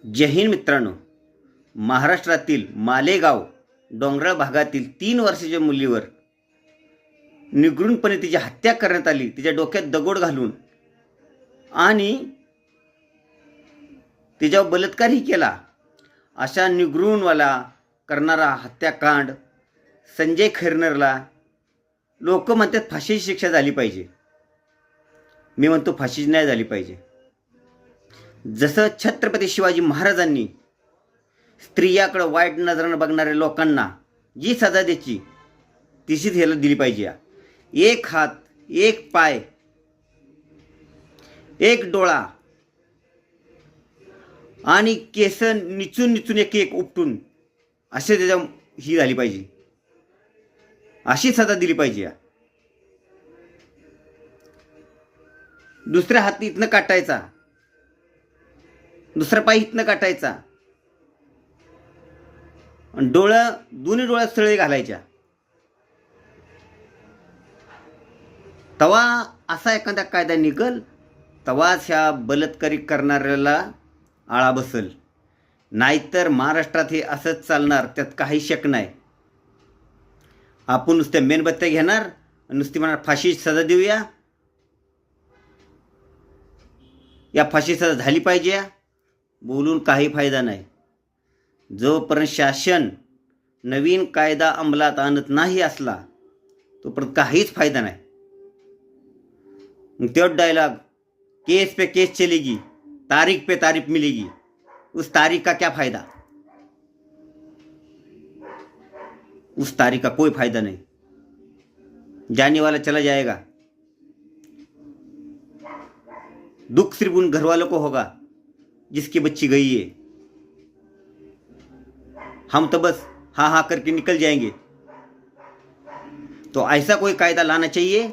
जय हिंद मित्रांनो, महाराष्ट्रातील मालेगाव डोंगराळ भागातील 3 वर्षाच्या मुलीवर निगृणपणे तिची हत्या करण्यात आली, तिच्या डोक्यात दगड घालून आणि तिच्यावर बलात्कारही केला. अशा निगृणवाला करणारा हत्याकांड संजय खैरनरला लोक म्हणतात फाशीची शिक्षा झाली पाहिजे. मी म्हणतो फाशीची नाही झाली पाहिजे. जसं छत्रपती शिवाजी महाराजांनी स्त्रियाकडे वाईट नजरेनं बघणाऱ्या लोकांना जी सजा द्यायची तशीच ह्याला दिली पाहिजे. एक हात, एक पाय, एक डोळा आणि केस निचून निचून एक एक उपटून असे त्याच्या ही झाली पाहिजे, अशी सजा दिली पाहिजे. दुसऱ्या हात इथनं काटायचा, दुसरा पाय इथनं काटायचा आणि डोळं दोन्ही डोळ्यात सळे घालायच्या. तवा असा एखादा कायदा निघल तवाच ह्या बलात्कारी करणाऱ्याला आळा बसल. नाहीतर महाराष्ट्रात हे असंच चालणार, त्यात काही शक नाही. आपण नुसत्या मेणबत्त्या घेणार आणि नुसती म्हणणार फाशी सजा देऊया, या फाशी सजा झाली पाहिजे. बोलून काही फायदा नाही. जोपर्यंत शासन नवीन कायदा अंमलात आणत नाही असला तोपर्यंत काहीच फायदा नाही. मग तेवढा डायलॉग, केस पे केस चलेगी, तारीख पे तारीख मिलेगी, उस तारीख का क्या फायदा, उस तारीख का कोई फायदा नहीं. जाने वाला चला जाएगा. दुख सिर्फ उन घर वालों को होगा जिसकी बच्ची गई है. हम तो बस हाँ हाँ करके निकल जाएंगे. तो ऐसा कोई कायदा लाना चाहिए.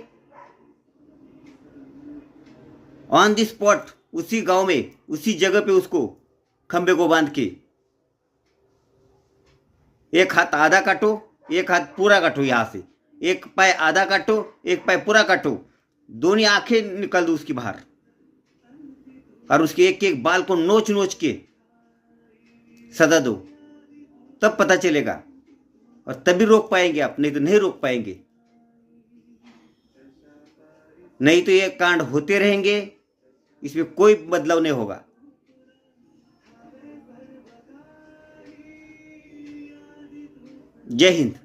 ऑन द स्पॉट, उसी गांव में, उसी जगह पे उसको खंबे को बांध के एक हाथ आधा काटो, एक हाथ पूरा काटो. यहां से एक पाय आधा काटो, एक पाय पूरा काटो, दोनों आंखें निकाल दो उसकी बाहर और उसके एक एक बाल को नोच नोच के सजा दो. तब पता चलेगा और तभी रोक पाएंगे आप, नहीं तो नहीं रोक पाएंगे. नहीं तो ये कांड होते रहेंगे, इसमें कोई बदलाव नहीं होगा. जय हिंद.